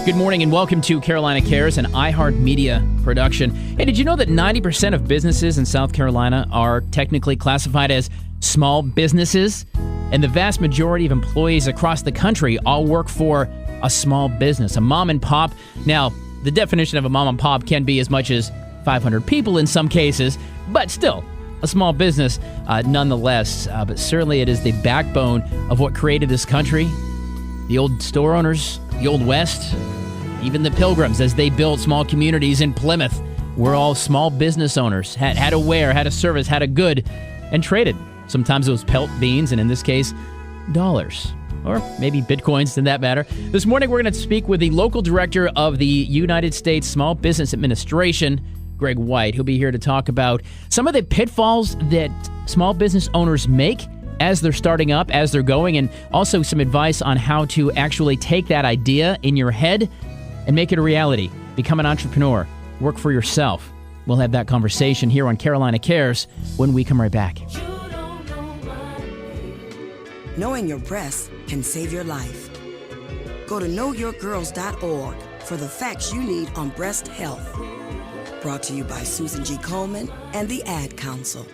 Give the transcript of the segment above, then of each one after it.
Good morning and welcome to Carolina Cares, an iHeartMedia production. Hey, did you know that 90% of businesses in South Carolina are technically classified as small businesses? And the vast majority of employees across the country all work for a small business, a mom and pop. Now, the definition of a mom and pop can be as much as 500 people in some cases, but still, a small business nonetheless. But certainly it is the backbone of what created this country. The old store owners, the Old West, even the Pilgrims, as they built small communities in Plymouth, were all small business owners, had a ware, had a service, had a good, and traded. Sometimes it was pelt beans, and in this case, dollars. Or maybe bitcoins, in that matter. This morning, we're going to speak with the local director of the United States Small Business Administration, Greg White. He'll be here to talk about some of the pitfalls that small business owners make as they're starting up, as they're going, and also some advice on how to actually take that idea in your head and make it a reality. Become an entrepreneur. Work for yourself. We'll have that conversation here on Carolina Cares when we come right back. Knowing your breasts can save your life. Go to knowyourgirls.org for the facts you need on breast health. Brought to you by Susan G. Komen and the Ad Council.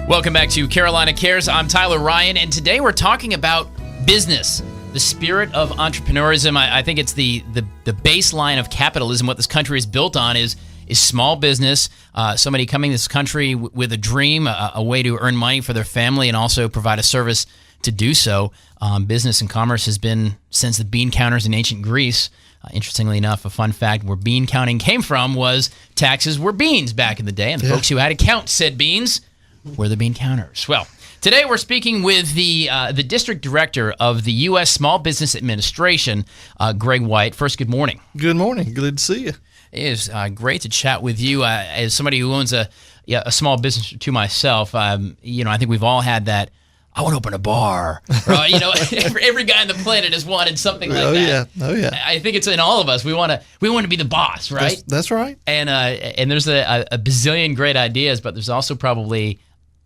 Welcome back to Carolina Cares. I'm Tyler Ryan, and today we're talking about business, the spirit of entrepreneurism. I think it's the baseline of capitalism. What this country is built on is small business. Somebody coming to this country with a dream, a way to earn money for their family and also provide a service to do so. Business and commerce has been since the bean counters in ancient Greece. Interestingly enough, a fun fact where bean counting came from was taxes were beans back in the day, and the folks who had to count said beans were the bean counters. Well, today we're speaking with the district director of the U.S. Small Business Administration, Greg White. First, good morning. Good morning. Good to see you. It is great to chat with you. As somebody who owns a small business to myself, I think we've all had that. I want to open a bar. Every guy on the planet has wanted something like that. Oh yeah. I think it's in all of us. We want to be the boss, right? That's right. And there's a bazillion great ideas, but there's also probably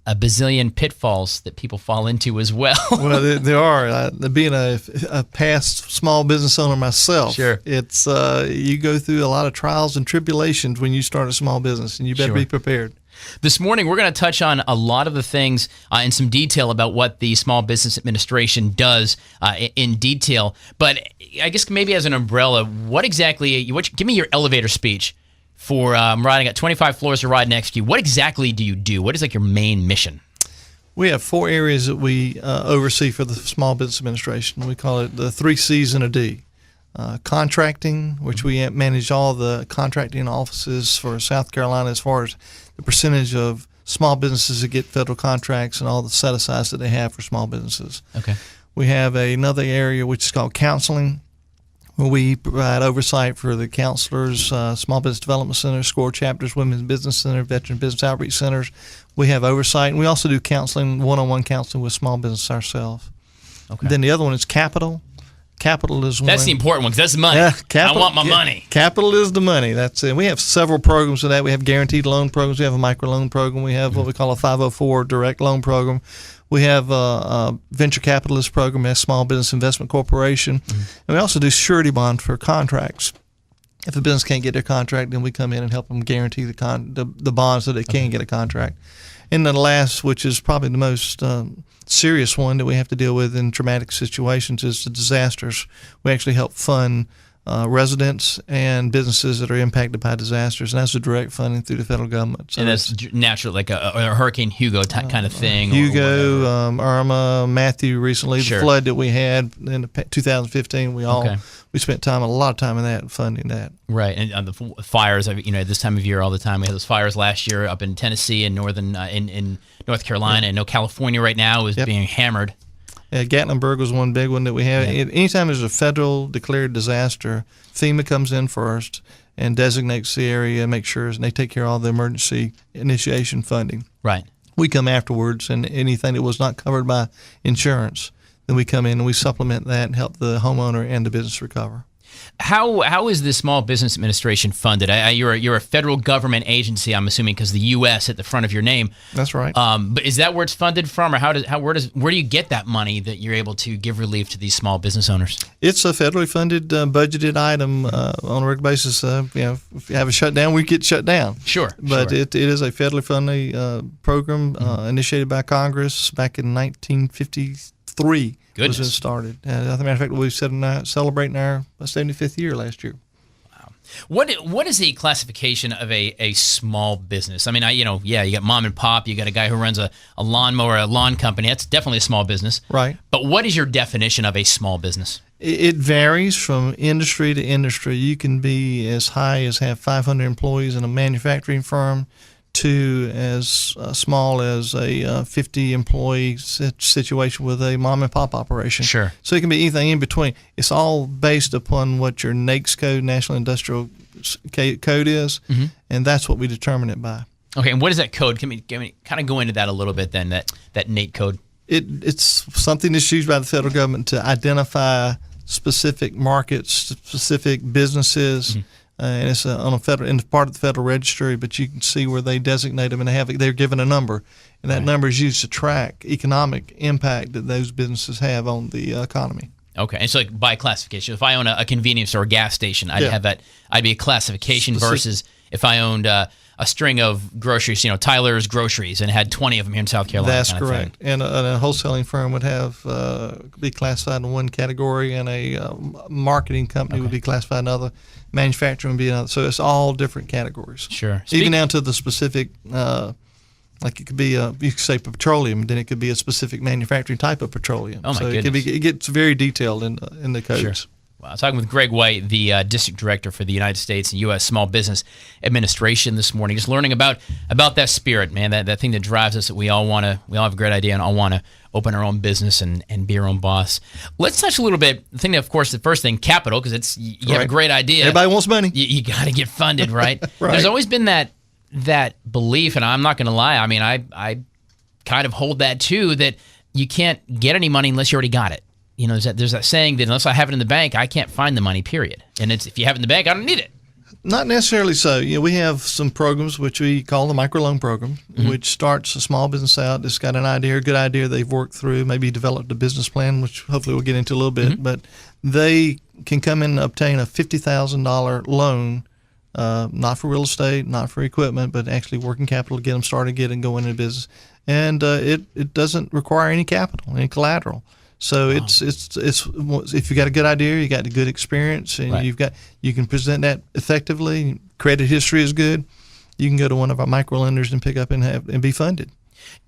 a bazillion pitfalls that people fall into as well. Well, there are. Being a past small business owner myself, sure. It's you go through a lot of trials and tribulations when you start a small business, and you better be prepared. This morning, we're going to touch on a lot of the things in some detail about what the Small Business Administration does in detail. But I guess maybe as an umbrella, what exactly, give me your elevator speech for riding at 25 floors to ride next to you. What exactly do you do? What is like your main mission? We have 4 areas that we oversee for the Small Business Administration. We call it the 3 C's and a D. Contracting, which we manage all the contracting offices for South Carolina as far as the percentage of small businesses that get federal contracts and all the set-asides that they have for small businesses. Okay. We have another area which is called counseling, where we provide oversight for the counselors, small business development centers, SCORE chapters, women's business center, veteran business outreach centers. We have oversight, and we also do counseling, one-on-one counseling with small business ourselves. Okay. Then the other one is capital. Capital is one. That's the important one, because that's the money. Yeah, capital, I want my money. Capital is the money. That's it. We have several programs for that. We have guaranteed loan programs. We have a microloan program. We have what we call a 504 direct loan program. We have a venture capitalist program, a small business investment corporation. And we also do surety bond for contracts. If a business can't get their contract, then we come in and help them guarantee the bonds so they can get a contract. And the last, which is probably the most serious one that we have to deal with in traumatic situations, is the disasters. We actually help fund residents and businesses that are impacted by disasters, and that's a direct funding through the federal government. So and that's natural, like a Hurricane Hugo type kind of thing. Hugo, Irma, Matthew recently, sure. The flood that we had in 2015. We spent a lot of time in that, funding that. Right, and on the fires, this time of year all the time. We had those fires last year up in Tennessee and in North Carolina. I know California right now is being hammered. Yeah, Gatlinburg was one big one that we have. Yeah. Anytime there's a federal declared disaster, FEMA comes in first and designates the area and makes sure, and they take care of all the emergency initiation funding. Right. We come afterwards, and anything that was not covered by insurance, then we come in and we supplement that and help the homeowner and the business recover. How is the Small Business Administration funded? You're a federal government agency, I'm assuming, because the U.S. at the front of your name. That's right. But is that where it's funded from, or where do you get that money that you're able to give relief to these small business owners? It's a federally funded, budgeted item on a regular basis. If you have a shutdown, we get shut down. Sure. But it is a federally funded program initiated by Congress back in 1953. Goodness. Was it started. As a matter of fact, we celebrating our 75th year last year. Wow. What is the classification of a small business? I mean, you got mom and pop. You got a guy who runs a lawnmower, a lawn company. That's definitely a small business. Right. But what is your definition of a small business? It varies from industry to industry. You can be as high as have 500 employees in a manufacturing firm to as small as a 50-employee situation with a mom-and-pop operation. Sure. So it can be anything in between. It's all based upon what your NAICS code, National Industrial Code is, and that's what we determine it by. Okay, and what is that code? Can we kind of go into that a little bit then, that NAICS code? It's something that's used by the federal government to identify specific markets, specific businesses, and it's in part of the Federal Registry. But you can see where they designate them, and they're given a number, and that number is used to track economic impact that those businesses have on the economy. Okay, and so like by classification, if I own a convenience store or a gas station, I'd have that. I'd be a classification versus if I owned a string of groceries, Tyler's Groceries, and had 20 of them here in South Carolina. That's correct. And a wholesaling firm would have be classified in one category, and a marketing company would be classified in another. Manufacturing would be another. So it's all different categories. Sure. Even down to the specific, like it could be you could say petroleum, then it could be a specific manufacturing type of petroleum. Oh my so goodness. it gets very detailed in the codes. Sure. Well, I was talking with Greg White, the District Director for the United States and U.S. Small Business Administration this morning, just learning about that spirit, man, that thing that drives us, that we all have a great idea and all want to open our own business and be our own boss. Let's touch a little bit, the thing that, of course, the first thing, capital, because you have a great idea. Everybody wants money. You got to get funded, right? Right. There's always been that belief, and I'm not going to lie, I mean, I kind of hold that too, that you can't get any money unless you already got it. There's that saying that unless I have it in the bank, I can't find the money, period. And if you have it in the bank, I don't need it. Not necessarily so. We have some programs which we call the microloan program, which starts a small business out that's got a good idea they've worked through, maybe developed a business plan, which hopefully we'll get into a little bit. But they can come in and obtain a $50,000 loan, not for real estate, not for equipment, but actually working capital to get them started, going into business. And it doesn't require any capital, any collateral. So it's if you got a good idea, you got a good experience, and you can present that effectively. Credit history is good. You can go to one of our micro lenders and pick up and be funded.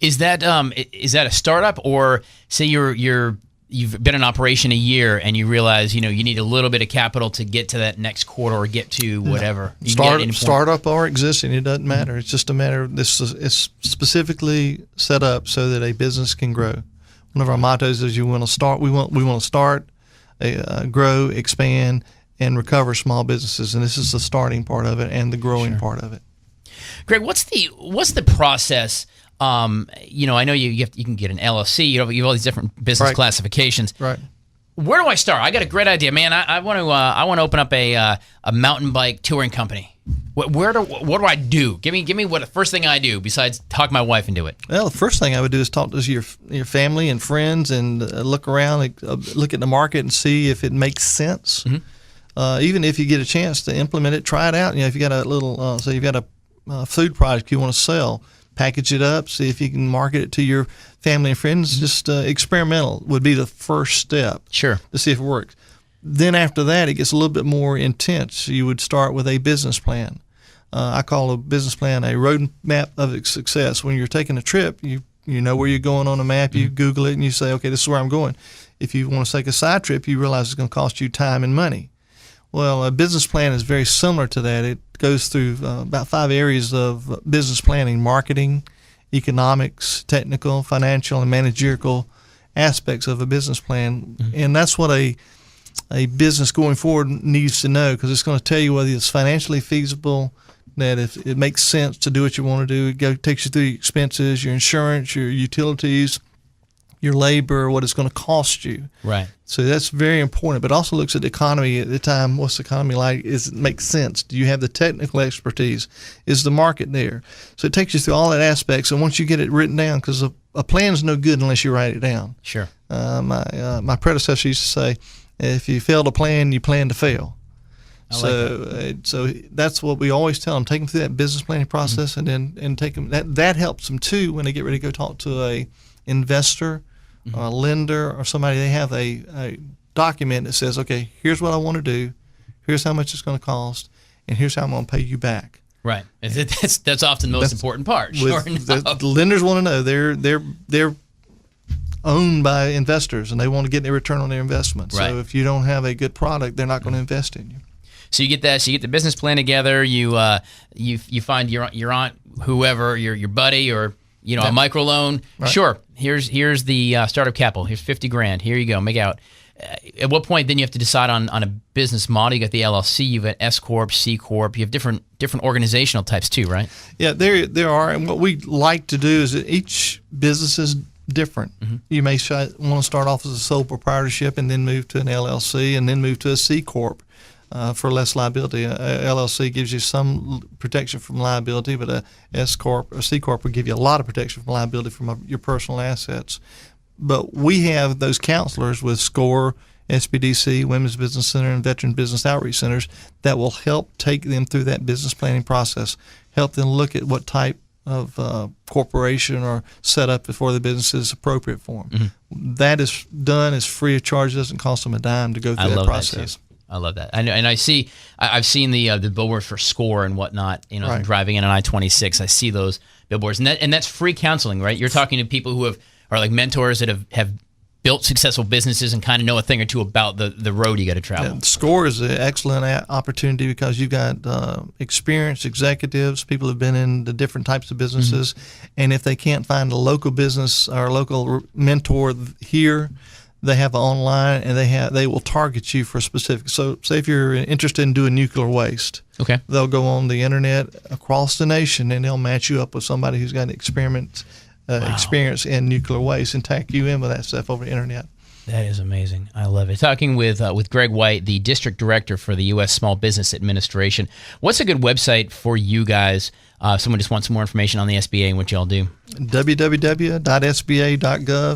Is that a startup, or say you've been in operation a year and you realize you need a little bit of capital to get to that next quarter or get to whatever? Startup or existing, it doesn't matter. It's just a matter of it's specifically set up so that a business can grow. One of our mottos is we want to start, grow, expand, and recover small businesses, and this is the starting part of it and the growing part of it. Greg, what's the process? I know you can get an LLC. You have all these different business classifications. Right. Where do I start? I got a great idea, man. I want to open up a mountain bike touring company. What do I do? Give me what the first thing I do besides talk my wife into it. Well, the first thing I would do is talk to your family and friends and look around, look at the market and see if it makes sense. Even if you get a chance to implement it, try it out. If you got a little, say you've got a food product you want to sell, package it up, see if you can market it to your family and friends. Just experimental would be the first step. Sure. To see if it works. Then after that, it gets a little bit more intense. You would start with a business plan. I call a business plan a roadmap of success. When you're taking a trip, you know where you're going on a map. You Google it and you say, okay, this is where I'm going. If you want to take a side trip, you realize it's going to cost you time and money. Well, a business plan is very similar to that. It goes through about 5 areas of business planning: marketing, economics, technical, financial, and managerial aspects of a business plan. And that's what a business going forward needs to know, because it's going to tell you whether it's financially feasible, that if it makes sense to do what you want to do. It takes you through your expenses, your insurance, your utilities, your labor, what it's going to cost you. Right. So that's very important, but also looks at the economy at the time. What's the economy like? Is it make sense? Do you have the technical expertise? Is the market there? So it takes you through all that aspects. And once you get it written down, because a plan is no good unless you write it down. Sure. My predecessor used to say, if you fail to plan, you plan to fail. So that's what we always tell them. Take them through that business planning process, and take them. That helps them too when they get ready to go talk to a investor, or a lender, or somebody. They have a document that says, okay, here's what I want to do, here's how much it's going to cost, and here's how I'm going to pay you back. Right. That's often the most important part. Sure enough. The lenders want to know they're owned by investors, and they want to get their return on their investment. Right. So if you don't have a good product, they're not going to invest in you. So you get that. So you get the business plan together. You find your aunt, whoever, your buddy, or a microloan. Right. Sure. Here's the startup capital. Here's $50,000. Here you go. Make out. At what point then you have to decide on a business model? You got the LLC. You've got S corp, C corp. You have different organizational types too, right? Yeah, there are. And what we like to do is that each business is different. Mm-hmm. You may want to start off as a sole proprietorship and then move to an LLC and then move to a C corp. For less liability. A LLC gives you some protection from liability, but a S corp or C corp will give you a lot of protection from liability from your personal assets. But we have those counselors with SCORE, SBDC, Women's Business Center, and Veteran Business Outreach Centers that will help take them through that business planning process, help them look at what type of corporation or setup for the business is appropriate for them. Mm-hmm. That is done as free of charge. It doesn't cost them a dime to go through that process. I love that. I know, and I've seen the billboards for SCORE and whatnot. Right. Driving in on I-26, I see those billboards, and that's free counseling, right? You're talking to people who are like mentors that have built successful businesses and kind of know a thing or two about the road you got to travel. Yeah, SCORE is an excellent opportunity because you've got experienced executives, people who've been in the different types of businesses, and if they can't find a local business or a local mentor here, they have online, and they will target you for a specific. So, say if you're interested in doing nuclear waste, okay, they'll go on the internet across the nation, and they'll match you up with somebody who's got experience in nuclear waste and tack you in with that stuff over the internet. That is amazing. I love it. Talking with Greg White, the District Director for the U.S. Small Business Administration. What's a good website for you guys? Someone just wants some more information on the SBA and what y'all do. www.sba.gov,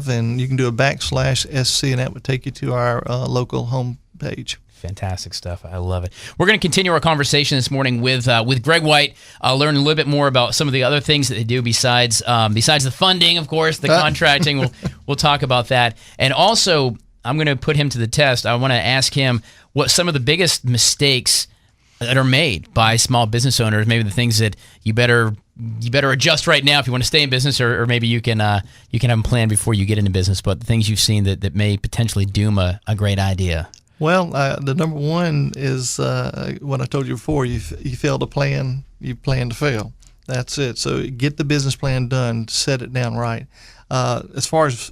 and you can do a /SC, and that would take you to our local home page. Fantastic stuff. I love it. We're going to continue our conversation this morning with Greg White. Learn a little bit more about some of the other things that they do besides the funding, of course, the contracting. We'll talk about that. And also, I'm going to put him to the test. I want to ask him what some of the biggest mistakes that are made by small business owners, maybe the things that you better adjust right now if you want to stay in business, or maybe you can have them planned before you get into business, but the things you've seen that may potentially doom a great idea. Well, the number one is what I told you before. You fail to plan, you plan to fail. That's it. So get the business plan done, set it down right. As far as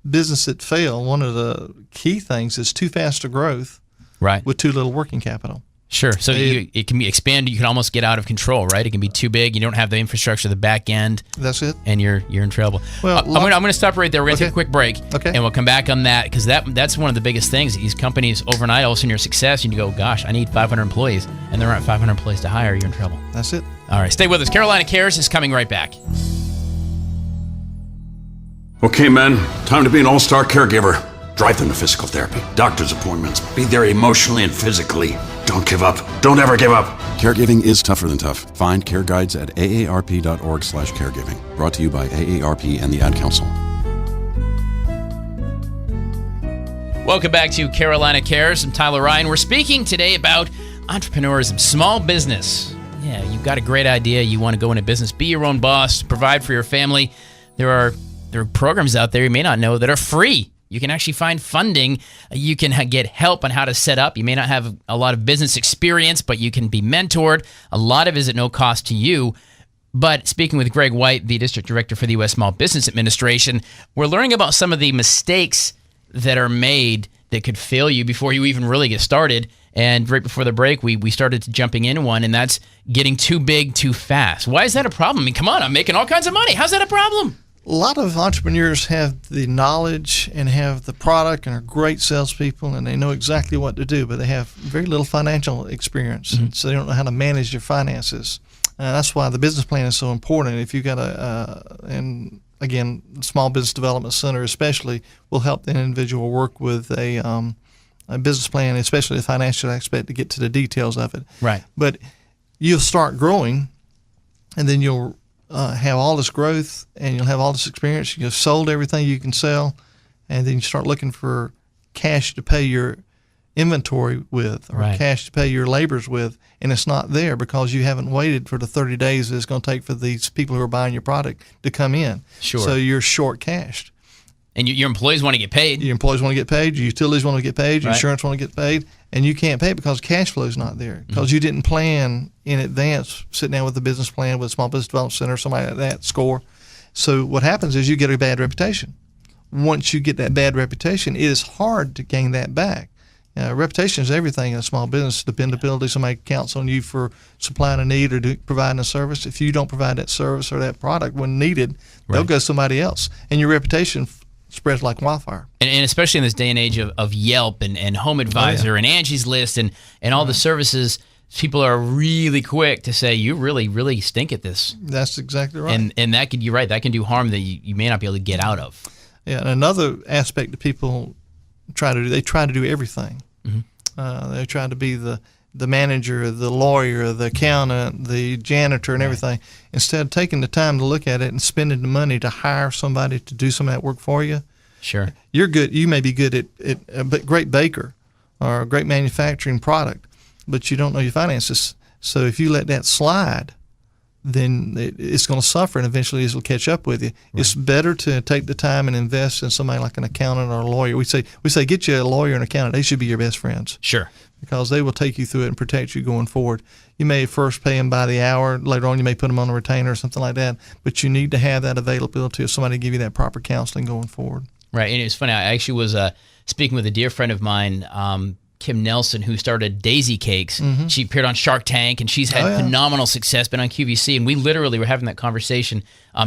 business that fail, one of the key things is too fast a growth, right, with too little working capital. Sure. So it can be expanded. You can almost get out of control, right? It can be too big. You don't have the infrastructure, the back end. That's it. And you're in trouble. Well, I'm going to stop right there. We're going to take a quick break. Okay. And we'll come back on that, because that's one of the biggest things. These companies overnight, all of a sudden your success, and you go, gosh, I need 500 employees, and there aren't 500 employees to hire. You're in trouble. That's it. All right. Stay with us. Carolina Cares is coming right back. Okay, men. Time to be an all-star caregiver. Drive them to physical therapy, doctor's appointments, be there emotionally and physically. Don't give up. Don't ever give up. Caregiving is tougher than tough. Find care guides at aarp.org/caregiving. Brought to you by AARP and the Ad Council. Welcome back to Carolina Cares. I'm Tyler Ryan. We're speaking today about entrepreneurism, small business. Yeah, you've got a great idea. You want to go into business, be your own boss, provide for your family. There are programs out there you may not know that are free. You can actually find funding. You can get help on how to set up. You may not have a lot of business experience, but you can be mentored. A lot of it is at no cost to you. But speaking with Greg White, the District Director for the U.S. Small Business Administration, we're learning about some of the mistakes that are made that could fail you before you even really get started. And right before the break, we started jumping into one, and that's getting too big too fast. Why is that a problem? I mean, come on, I'm making all kinds of money. How's that a problem? A lot of entrepreneurs have the knowledge and have the product and are great salespeople, and they know exactly what to do, but they have very little financial experience, Mm-hmm. so they don't know how to manage their finances. That's why the business plan is so important. If you got and again, Small Business Development Center especially will help the individual work with a business plan, especially the financial aspect, to get to the details of it. Right. But you'll start growing, and then you'll have all this growth, and you'll have all this experience. You've sold everything you can sell, and then you start looking for cash to pay your inventory with, or Right. cash to pay your labors with, and it's not there because you haven't waited for the 30 days that it's going to take for these people who are buying your product to come in. Sure. So you're short cashed. And your employees want to get paid. Your employees want to get paid, your utilities want to get paid, your Right. insurance want to get paid, and you can't pay because cash flow is not there because you didn't plan in advance, sit down with a business plan with a Small Business Development Center, somebody like that, SCORE. So what happens is you get a bad reputation. Once you get that bad reputation, it is hard to gain that back. Reputation is everything in a small business. Dependability, somebody counts on you for supplying a need or providing a service. If you don't provide that service or that product when needed, they'll Right. go to somebody else, and your reputation spreads like wildfire. And especially in this day and age of Yelp and Home Advisor and Angie's List and all the services, people are really quick to say, you really, really stink at this. That's exactly right. And that could, you're right, that can do harm that you may not be able to get out of. Yeah, and another aspect that people try to do, they try to do everything. They try to be the manager, the lawyer, the accountant, the janitor, and everything. Instead of taking the time to look at it and spending the money to hire somebody to do some of that work for you, Sure. you're good. You may be good at a great baker or a great manufacturing product, but you don't know your finances. So if you let that slide, then it's going to suffer, and eventually it will catch up with you. Right. It's better to take the time and invest in somebody like an accountant or a lawyer. We say get you a lawyer and accountant. They should be your best friends. Sure. Because they will take you through it and protect you going forward. You may first pay them by the hour. Later on, you may put them on a retainer or something like that. But you need to have that availability of somebody to give you that proper counseling going forward. Right. And it's funny. I actually was speaking with a dear friend of mine, Kim Nelson, who started Daisy Cakes. Mm-hmm. She appeared on Shark Tank, and she's had phenomenal success, been on QVC. And we literally were having that conversation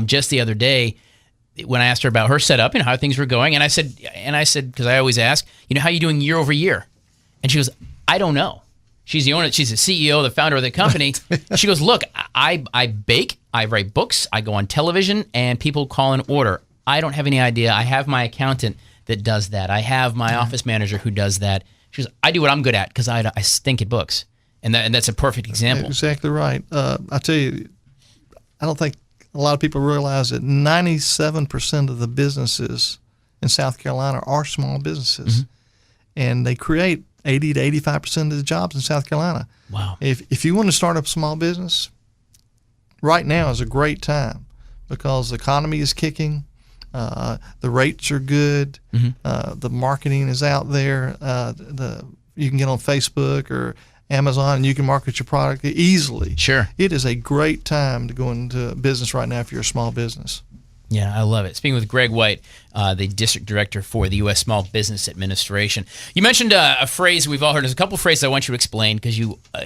just the other day when I asked her about her setup and how things were going. And I said, because I always ask, how are you doing year over year? And she goes, I don't know. She's the owner. She's the CEO, the founder of the company. She goes, look, I bake, I write books, I go on television, and people call and order. I don't have any idea. I have my accountant that does that. I have my office manager who does that. She goes, I do what I'm good at because I stink at books. And that's a perfect example. Exactly right. I tell you, I don't think a lot of people realize that 97% of the businesses in South Carolina are small businesses. Mm-hmm. And they create 80 to 85% of the jobs in South Carolina. Wow. If you want to start up a small business, right now is a great time because the economy is kicking. The rates are good. Mm-hmm. The marketing is out there. You can get on Facebook or Amazon and you can market your product easily. Sure. It is a great time to go into business right now if you're a small business. Yeah, I love it. Speaking with Greg White, the District Director for the U.S. Small Business Administration. You mentioned a phrase we've all heard. There's a couple of phrases I want you to explain because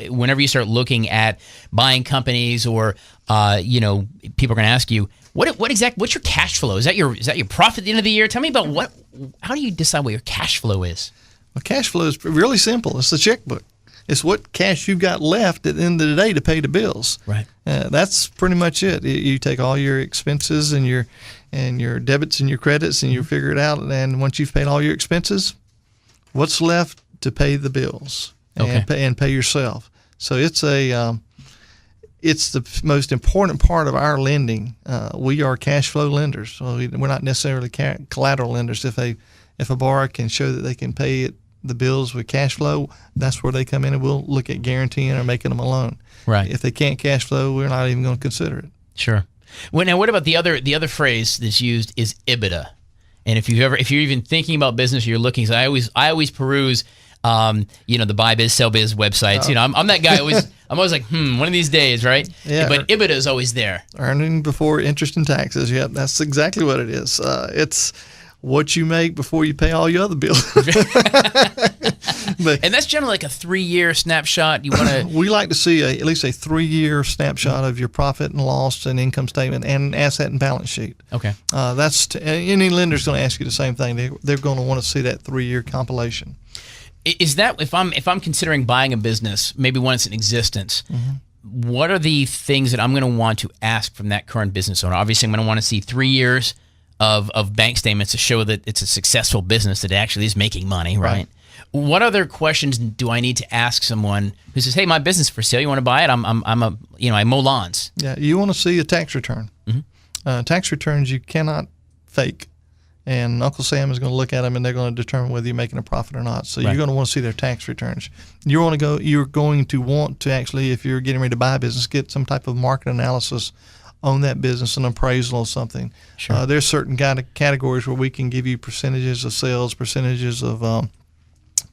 whenever you start looking at buying companies or, people are going to ask you, what's your cash flow? Is that your profit at the end of the year? Tell me about how do you decide what your cash flow is? Well, cash flow is really simple. It's the checkbook. It's what cash you've got left at the end of the day to pay the bills. Right. That's pretty much it. You take all your expenses and your debits and your credits and you figure it out. And once you've paid all your expenses, what's left to pay the bills and pay yourself? So it's the most important part of our lending. We are cash flow lenders. So we're not necessarily collateral lenders. If a borrower can show that they can pay the bills with cash flow, that's where they come in, and we'll look at guaranteeing or making them a loan. Right. If they can't cash flow, we're not even going to consider it. Sure. Well, now what about the other phrase that's used is EBITDA? And if you're even thinking about business, you're looking. So I always peruse, the Buy Biz, Sell Biz websites. I'm that guy. I'm always like, one of these days, right? Yeah. But EBITDA is always there. Earning before interest and taxes. Yep, that's exactly what it is. It's what you make before you pay all your other bills. But And that's generally like a 3-year snapshot. You want to. we like to see at least a 3-year snapshot of your profit and loss and income statement and asset and balance sheet. Okay. Any lender's going to ask you the same thing. They're going to want to see that 3-year compilation. Is that if I'm considering buying a business, maybe when it's in existence, what are the things that I'm going to want to ask from that current business owner? Obviously, I'm going to want to see 3 years of bank statements to show that it's a successful business that actually is making money, right? What other questions do I need to ask someone who says, "Hey, my business is for sale. You want to buy it? I mow lawns." Yeah, you want to see a tax return. Tax returns you cannot fake. And Uncle Sam is going to look at them, and they're going to determine whether you're making a profit or not. So you're going to want to see their tax returns. You're going to want to actually, if you're getting ready to buy a business, get some type of market analysis on that business, an appraisal or something. Sure. There's certain kind of categories where we can give you percentages of sales, percentages of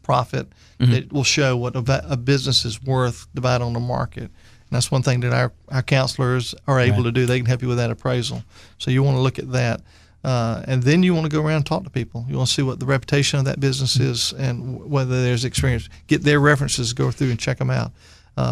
profit that will show what a business is worth divided on the market. And that's one thing that our counselors are able to do. They can help you with that appraisal. So you want to look at that. And then you want to go around and talk to people. You want to see what the reputation of that business is and whether there's experience. Get their references, go through and check them out.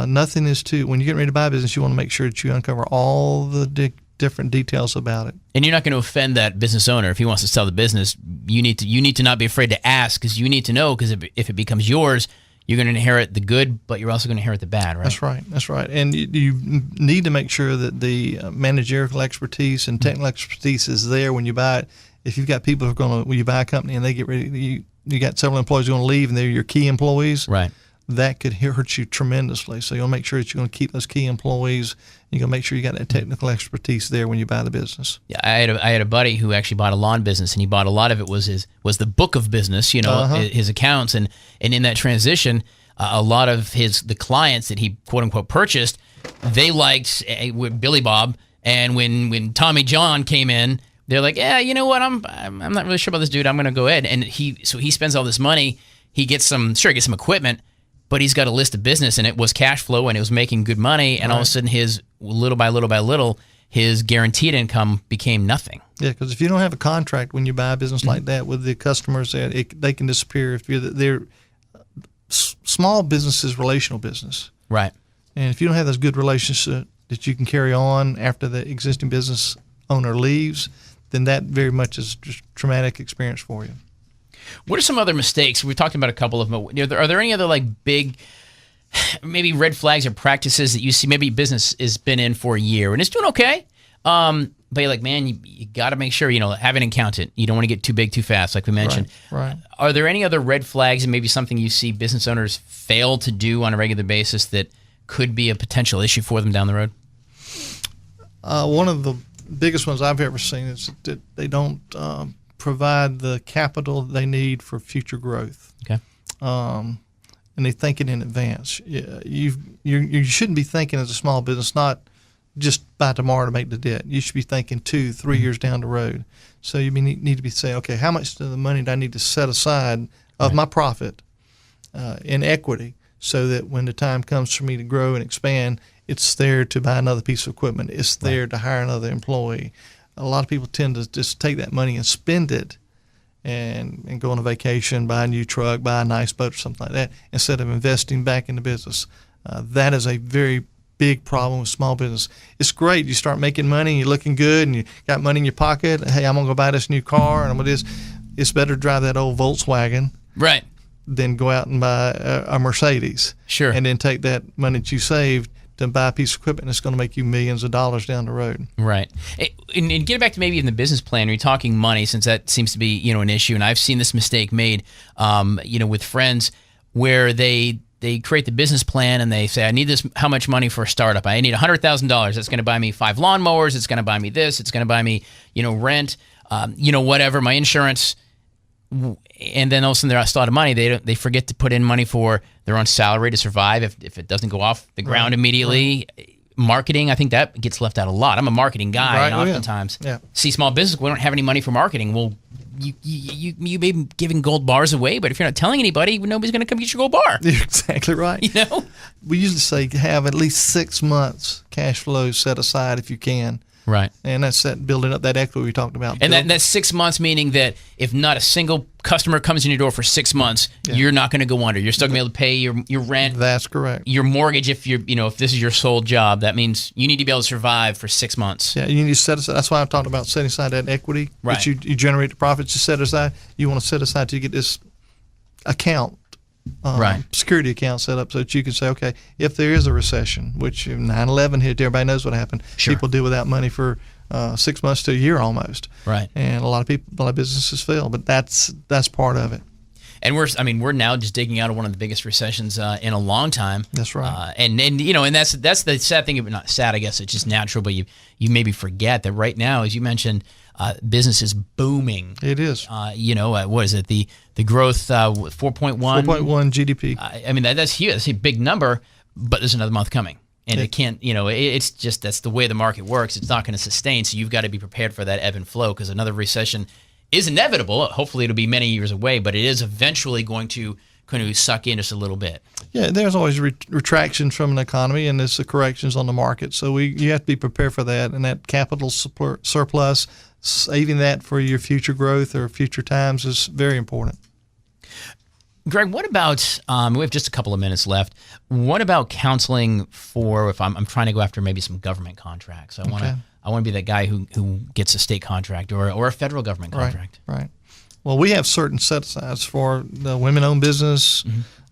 Nothing is when you get ready to buy a business, you want to make sure that you uncover all the different details about it. And you're not going to offend that business owner if he wants to sell the business. You need to not be afraid to ask, because you need to know, because if it becomes yours, you're going to inherit the good, but you're also going to inherit the bad, right? That's right. And you need to make sure that the managerial expertise and technical expertise is there when you buy it. If you've got people who are going to, when you buy a company and they get ready, you got several employees who are going to leave and they're your key employees, right? That could hurt you tremendously. So you'll make sure that you're going to keep those key employees. You're going to make sure you got that technical expertise there when you buy the business. Yeah, I had a buddy who actually bought a lawn business, and he bought a lot of it was the book of business, his accounts, and in that transition, a lot of the clients that he quote unquote purchased, they liked Billy Bob, and when Tommy John came in, they're like, yeah, you know what, I'm not really sure about this dude. I'm going to go ahead, and he spends all this money. He gets some equipment. But he's got a list of business, and it was cash flow, and it was making good money, and all of a sudden, his little by little, his guaranteed income became nothing. Yeah, because if you don't have a contract when you buy a business like that with the customers, they can disappear. If they're small business is relational business, right? And if you don't have this good relationship that you can carry on after the existing business owner leaves, then that very much is just a traumatic experience for you. What are some other mistakes? We've talked about a couple of them. Are there any other big, maybe red flags or practices that you see? Maybe business has been in for a year and it's doing okay, but you're like, man, you got to make sure, have an accountant. You don't want to get too big too fast, like we mentioned. Right. Are there any other red flags and maybe something you see business owners fail to do on a regular basis that could be a potential issue for them down the road? One of the biggest ones I've ever seen is that they don't provide the capital they need for future growth. Okay. And they think it in advance. You shouldn't be thinking as a small business, not just by tomorrow to make the debt. You should be thinking 2-3 years down the road. So you need to be saying, okay, how much of the money do I need to set aside of my profit in equity so that when the time comes for me to grow and expand, it's there to buy another piece of equipment. It's there to hire another employee. A lot of people tend to just take that money and spend it and go on a vacation, buy a new truck, buy a nice boat or something like that, instead of investing back in the business. That is a very big problem with small business. It's great. You start making money, and you're looking good, and you got money in your pocket. Hey, I'm going to go buy this new car, and I'm going to do this. It's better to drive that old Volkswagen right, than go out and buy a Mercedes. Sure. And then take that money that you saved to buy a piece of equipment that's going to make you millions of dollars down the road. Right. And get back to maybe even the business plan. When you're talking money, since that seems to be an issue, and I've seen this mistake made, with friends where they create the business plan and they say, I need this, how much money for a startup? I need $100,000. That's going to buy me 5 lawnmowers. It's going to buy me this. It's going to buy me, rent, whatever, my insurance. And then all of a sudden they're still out of money. They forget to put in money for their own salary to survive if it doesn't go off the ground immediately. Right. Marketing, I think that gets left out a lot. I'm a marketing guy, and oftentimes see small business, we don't have any money for marketing. Well, you may be giving gold bars away, but if you're not telling anybody, nobody's going to come get your gold bar. You're exactly right. We usually say have at least 6 months cash flow set aside if you can. Right. And that's that building up that equity we talked about. And that's 6 months, meaning that if not a single customer comes in your door for 6 months, you're not going to go under. You're still going to be able to pay your rent. That's correct. Your mortgage, if if this is your sole job, that means you need to be able to survive for 6 months. Yeah, you need to set aside. That's why I'm talking about setting aside that equity. Right. That you generate the profits. You set aside. You want to set aside to get this account, security account set up so that you can say, okay, if there is a recession, which 9/11 hit, everybody knows what happened. Sure. People deal without money for 6 months to a year almost. Right. And a lot of businesses fail, but that's part of it. And we're now just digging out of one of the biggest recessions in a long time. That's right. And that's the sad thing. Not sad, I guess it's just natural. But you maybe forget that right now, as you mentioned, business is booming. It is. What is it? The growth 4.1. 4.1 GDP. I mean that's huge. That's a big number. But there's another month coming. And it can't, it's just that's the way the market works. It's not going to sustain. So you've got to be prepared for that ebb and flow because another recession is inevitable. Hopefully it'll be many years away, but it is eventually going to suck in just a little bit. Yeah, there's always retractions from an economy, and there's the corrections on the market. So you have to be prepared for that, and that capital surplus, saving that for your future growth or future times is very important. Greg, what about, we have just a couple of minutes left, what about counseling for, if I'm trying to go after maybe some government contracts? I want to be that guy who gets a state contract or a federal government contract. Right. Well, we have certain set-asides for the women-owned business,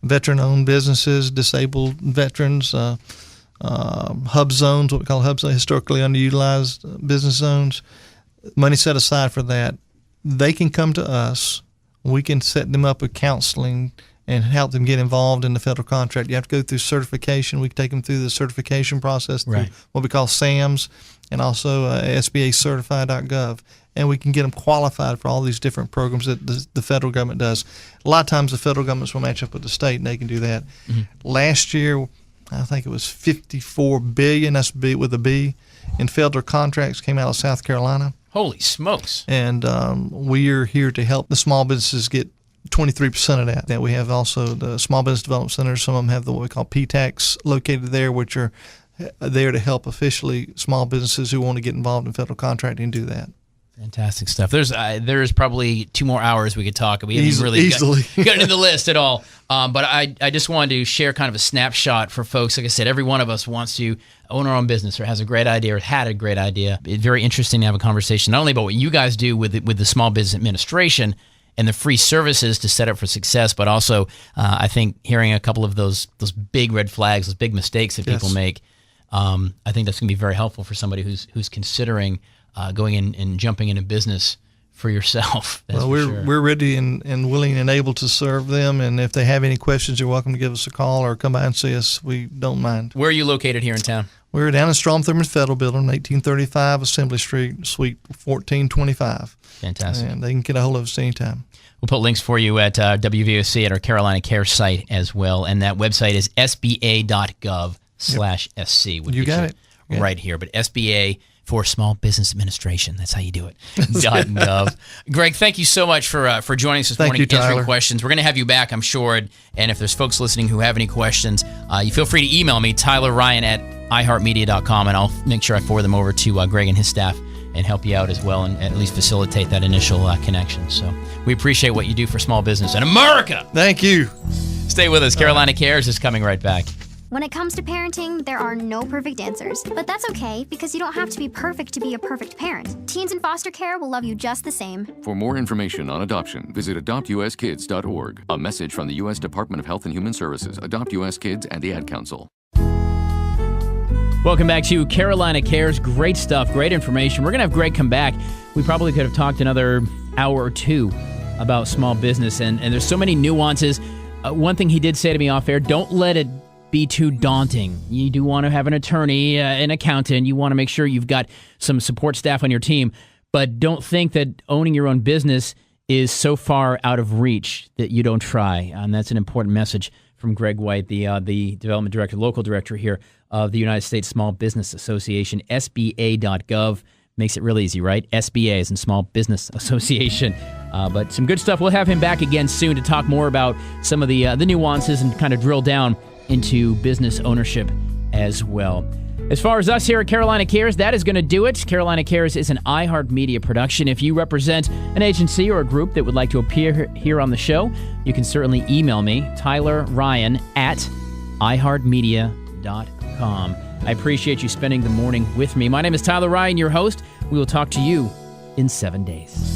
veteran-owned businesses, disabled veterans, hub zones, what we call hub zones, historically underutilized business zones. Money set aside for that. They can come to us. We can set them up with counseling and help them get involved in the federal contract. You have to go through certification. We can take them through the certification process through what we call SAMS and also SBAcertify.gov. And we can get them qualified for all these different programs that the federal government does. A lot of times the federal governments will match up with the state, and they can do that. Last year, I think it was $54 billion, that's with a B, in federal contracts came out of South Carolina. Holy smokes. And we are here to help the small businesses get 23% of that. We have also the Small Business Development Centers. Some of them have what we call PTACs located there, which are there to help officially small businesses who want to get involved in federal contracting do that. Fantastic stuff. There's probably 2 more hours we could talk. We haven't really easily got into the list at all. But I just wanted to share kind of a snapshot for folks. Like I said, every one of us wants to own our own business or has a great idea or had a great idea. It's very interesting to have a conversation not only about what you guys do with the Small Business Administration and the free services to set up for success, but also I think hearing a couple of those big red flags, those big mistakes that people make, I think that's going to be very helpful for somebody who's considering going in and jumping into business for yourself. Well, we're ready and willing and able to serve them. And if they have any questions, you're welcome to give us a call or come by and see us. We don't mind. Where are you located here in town? We're down in Strom Thurmond Federal Building, 1835 Assembly Street, Suite 1425. Fantastic. And they can get a hold of us anytime. We'll put links for you at WVOC at our Carolina Care site as well. And that website is sba.gov/SC. You got it. Right here. But SBA for Small Business Administration. That's how you do it. .gov. Greg, thank you so much for joining us this morning, answering questions. We're going to have you back, I'm sure. And if there's folks listening who have any questions, you feel free to email me, Tyler Ryan at iHeartMedia.com, and I'll make sure I forward them over to Greg and his staff and help you out as well and at least facilitate that initial connection. So we appreciate what you do for small business in America. Thank you. Stay with us. Carolina Cares is coming right back. When it comes to parenting, there are no perfect answers. But that's okay, because you don't have to be perfect to be a perfect parent. Teens in foster care will love you just the same. For more information on adoption, visit adoptuskids.org. A message from the U.S. Department of Health and Human Services, Adopt U.S. Kids, and the Ad Council. Welcome back to Carolina Cares. Great stuff, great information. We're going to have Greg come back. We probably could have talked another hour or two about small business, and there's so many nuances. One thing he did say to me off air, don't let it be too daunting. You do want to have an attorney, an accountant. You want to make sure you've got some support staff on your team, but don't think that owning your own business is so far out of reach that you don't try. And that's an important message from Greg White, the development director, local director here of the United States Small Business Association. SBA.gov makes it real easy, right? SBA is in Small Business Association. But some good stuff. We'll have him back again soon to talk more about some of the nuances and kind of drill down into business ownership as well. As far as us here at Carolina Cares, that is going to do it. Carolina Cares is an iHeartMedia production. If you represent an agency or a group that would like to appear here on the show, you can certainly email me, Tyler Ryan at iHeartMedia.com. I appreciate you spending the morning with me. My name is Tyler Ryan, your host. We will talk to you in 7 days.